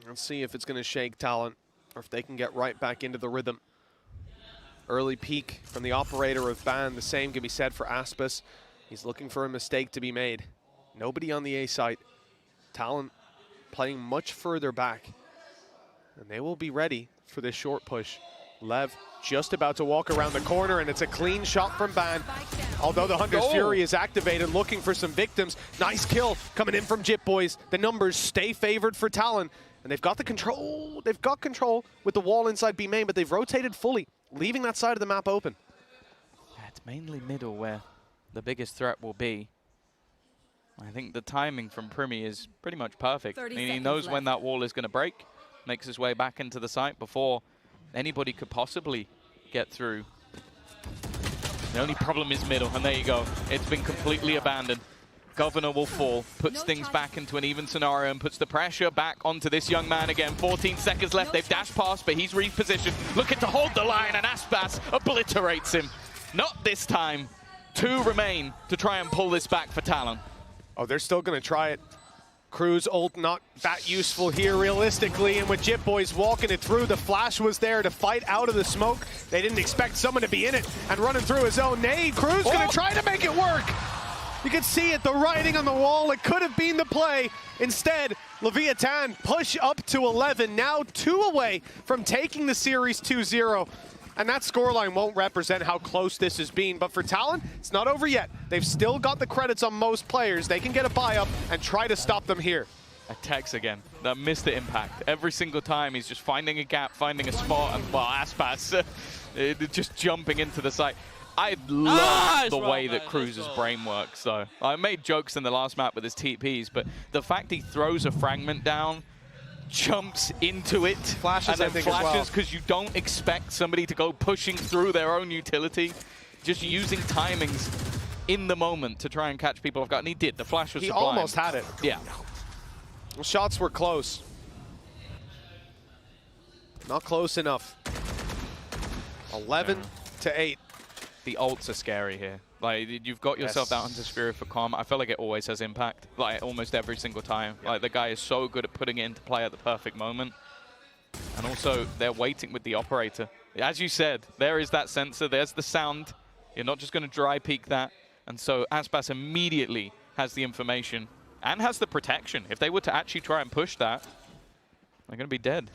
Let's see if it's going to shake Talon, or if they can get right back into the rhythm. Early peak from the operator of Ban. The same can be said for Aspas. He's looking for a mistake to be made. Nobody on the A site. Talon playing much further back. And they will be ready for this short push. Lev just about to walk around the corner, and it's a clean shot from Ban. Although the Hunter's Fury is activated, looking for some victims. Nice kill coming in from Jit Boys. The numbers stay favored for Talon. And they've got the control. They've got control with the wall inside B main, but they've rotated fully, leaving that side of the map open. Yeah, it's mainly middle where the biggest threat will be. I think the timing from Primi is pretty much perfect. I mean, he knows when that wall is going to break, makes his way back into the site before anybody could possibly get through. The only problem is middle, and there you go. It's been completely abandoned. Governor will fall, puts things back into an even scenario and puts the pressure back onto this young man again. 14 seconds left, they've dashed past, but he's repositioned, looking to hold the line, and Aspas obliterates him. Not this time. 2 remain to try and pull this back for Talon. Oh, they're still going to try it. Cruz ult not that useful here realistically, and with Jit Boys walking it through, the flash was there to fight out of the smoke. They didn't expect someone to be in it and running through his own nade. Cruz going to try to make it work. You can see it, the writing on the wall. It could have been the play. Instead, Leviathan push up to 11, now 2 away from taking the series 2-0. And that scoreline won't represent how close this has been. But for Talon, it's not over yet. They've still got the credits on most players. They can get a buy-up and try to stop them here. Attacks again. That missed the impact. Every single time he's just finding a gap, finding a spot, and well, Aspas just jumping into the site. I love the way that Cruz's brain works, though. I made jokes in the last map with his TPs, but the fact he throws a fragment down, jumps into it, flashes, and then flashes because you don't expect somebody to go pushing through their own utility, just using timings in the moment to try and catch people off guard. And he did. The flash was sublime. Almost had it. Yeah. Well, shots were close. Not close enough. 11-8. The ults are scary here. Like, you've got yourself that Hunter's Fury for Calm. I feel like it always has impact, like almost every single time. Like, the guy is so good at putting it into play at the perfect moment. And also, they're waiting with the operator. As you said, there is that sensor, there's the sound. You're not just going to dry peek that. And so Aspas immediately has the information and has the protection. If they were to actually try and push that, they're going to be dead.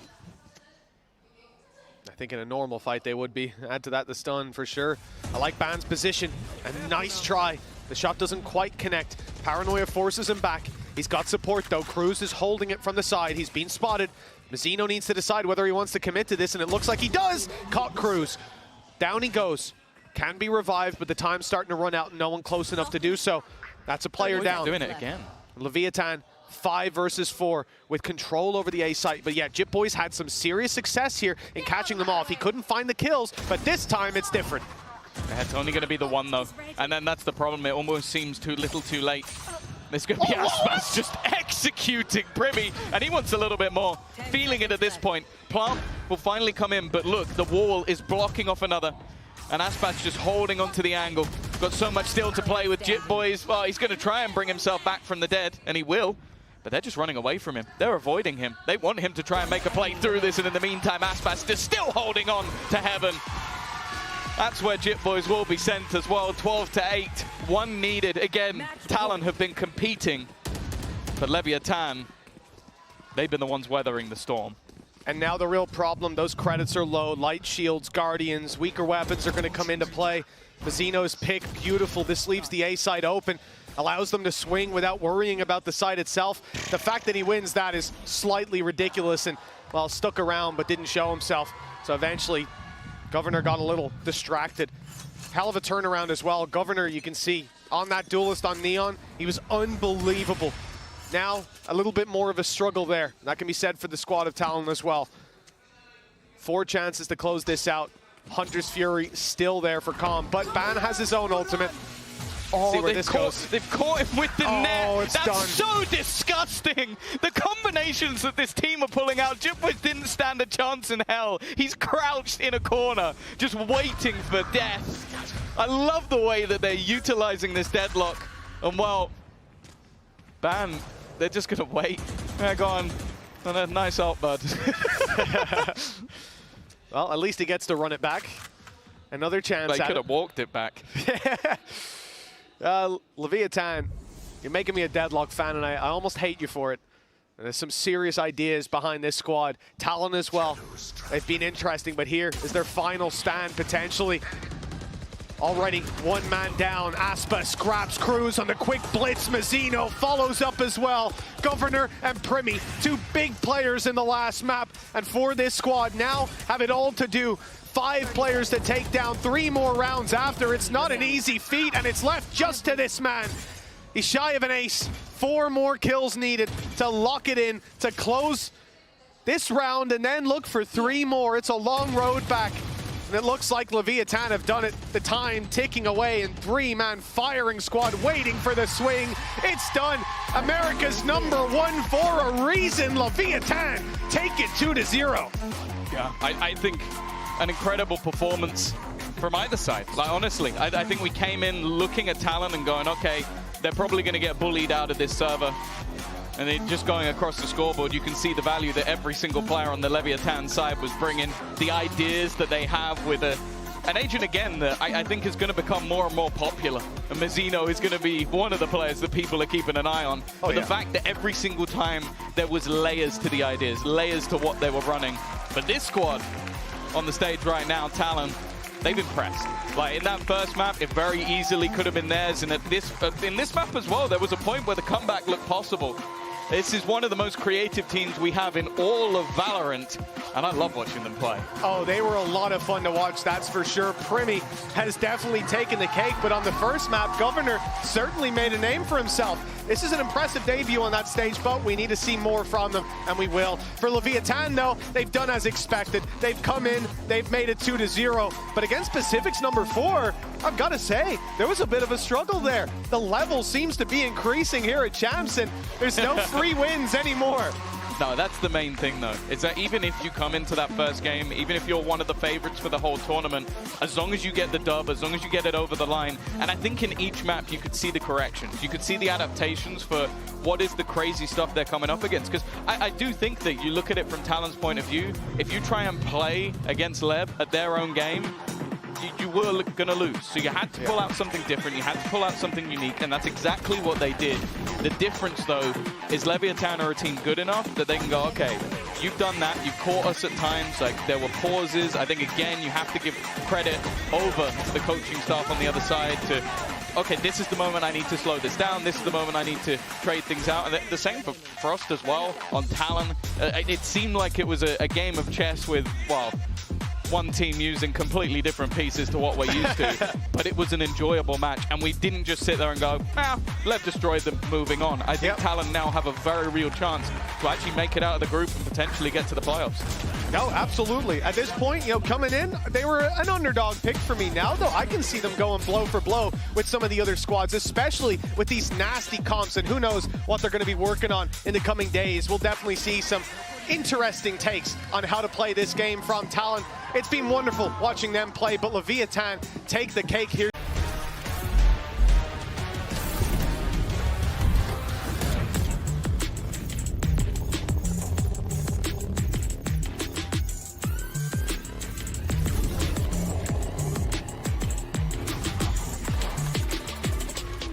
I I think in a normal fight they would be. Add to that the stun for sure. I like Ban's position. A nice try. The shot doesn't quite connect. Paranoia forces him back. He's got support though. Cruz is holding it from the side. He's been spotted. Mazzino needs to decide whether he wants to commit to this, and it looks like he does. Caught Cruz. Down he goes. Can be revived, but the time's starting to run out and no one close enough to do so. That's a player down. Doing it again. Leviathan, 5 versus 4 with control over the A site. But yeah, Jip Boys had some serious success here in catching them off. He couldn't find the kills, but this time it's different. It's only going to be the one though. And then that's the problem. It almost seems too little too late. There's going to be Aspas just executing Primi, and he wants a little bit more. Feeling it at this point. Plant will finally come in, but look, the wall is blocking off another. And Aspas just holding onto the angle. Got so much still to play with Jip Boys. Well, he's going to try and bring himself back from the dead, and he will. But they're just running away from him. They're avoiding him. They want him to try and make a play through this, and in the meantime, Aspas just still holding on to heaven. That's where Jip Boys will be sent as well. 12-8, 1 needed. Again, Talon have been competing, but Leviathan, they've been the ones weathering the storm. And now the real problem, those credits are low. Light shields, guardians, weaker weapons are going to come into play. Mazzino's pick, beautiful. This leaves the A side open. Allows them to swing without worrying about the side itself. The fact that he wins that is slightly ridiculous, and, well, stuck around but didn't show himself. So eventually, Governor got a little distracted. Hell of a turnaround as well. Governor, you can see, on that duelist on Neon, he was unbelievable. Now, a little bit more of a struggle there. That can be said for the squad of Talon as well. 4 chances to close this out. Hunter's Fury still there for Calm, but Ban has his own ultimate. Oh, See, where this goes. They've caught him with the net. It's That's done. so disgusting. The combinations that this team are pulling out. Jip Boys didn't stand a chance in hell. He's crouched in a corner, just waiting for death. I love the way that they're utilizing this deadlock. And well, Ban, they're just going to wait. They're gone. Nice ult, bud. Well, at least he gets to run it back. Another chance. They could have walked it back. Leviathan, you're making me a Deadlock fan, and I almost hate you for it. And there's some serious ideas behind this squad. Talon as well. They've been interesting, but here is their final stand, potentially. Already 1 man down. Aspa scraps Cruz on the quick blitz. Mazzino follows up as well. Governor and Primi, 2 big players in the last map. And for this squad now have it all to do. 5 players to take down, 3 more rounds after. It's not an easy feat, and it's left just to this man. He's shy of an ace. 4 more kills needed to lock it in, to close this round, and then look for 3 more. It's a long road back. And it looks like Leviathan have done it. The time ticking away, and 3-man firing squad waiting for the swing. It's done. America's #1 for a reason. Leviathan take it 2-0. Yeah, I think an incredible performance from either side. Like, honestly, I think we came in looking at Talon and going, okay, they're probably going to get bullied out of this server. And then just going across the scoreboard, you can see the value that every single player on the Leviathan side was bringing, the ideas that they have with an agent, again, that I think is going to become more and more popular. And Mazzino is going to be one of the players that people are keeping an eye on. But the fact that every single time there was layers to the ideas, layers to what they were running. But this squad on the stage right now, Talon, they've impressed. Like, in that first map, it very easily could have been theirs. And in this map as well, there was a point where the comeback looked possible. This is one of the most creative teams we have in all of Valorant, and I love watching them play. Oh, they were a lot of fun to watch, that's for sure. Primi has definitely taken the cake, but on the first map, Governor certainly made a name for himself. This is an impressive debut on that stage, but we need to see more from them, and we will. For Leviathan, though, they've done as expected. They've come in, they've made it 2-0, but against Pacific's #4, I've got to say, there was a bit of a struggle there. The level seems to be increasing here at Champs, and there's no free wins anymore. No, that's the main thing, though. Is that even if you come into that first game, even if you're one of the favorites for the whole tournament, as long as you get the dub, as long as you get it over the line, and I think in each map you could see the corrections. You could see the adaptations for what is the crazy stuff they're coming up against. Because I do think that you look at it from Talon's point of view, if you try and play against Lev at their own game, you were going to lose. So you had to pull out something different. You had to pull out something unique, and that's exactly what they did. The difference, though, is Leviathan are a team good enough that they can go, okay, you've done that. You've caught us at times. Like, there were pauses. I think, again, you have to give credit over to the coaching staff on the other side to, okay, this is the moment I need to slow this down. This is the moment I need to trade things out. And the same for Frost as well on Talon. It seemed like it was a game of chess with, well, one team using completely different pieces to what we're used to, but it was an enjoyable match, and we didn't just sit there and go, Lev destroyed them, moving on. I think Talon now have a very real chance to actually make it out of the group and potentially get to the playoffs. No, absolutely. At this point, coming in, they were an underdog pick for me. Now, though, I can see them going blow for blow with some of the other squads, especially with these nasty comps, and who knows what they're going to be working on in the coming days. We'll definitely see some interesting takes on how to play this game from Talon. It's been wonderful watching them play, but Leviathan take the cake here.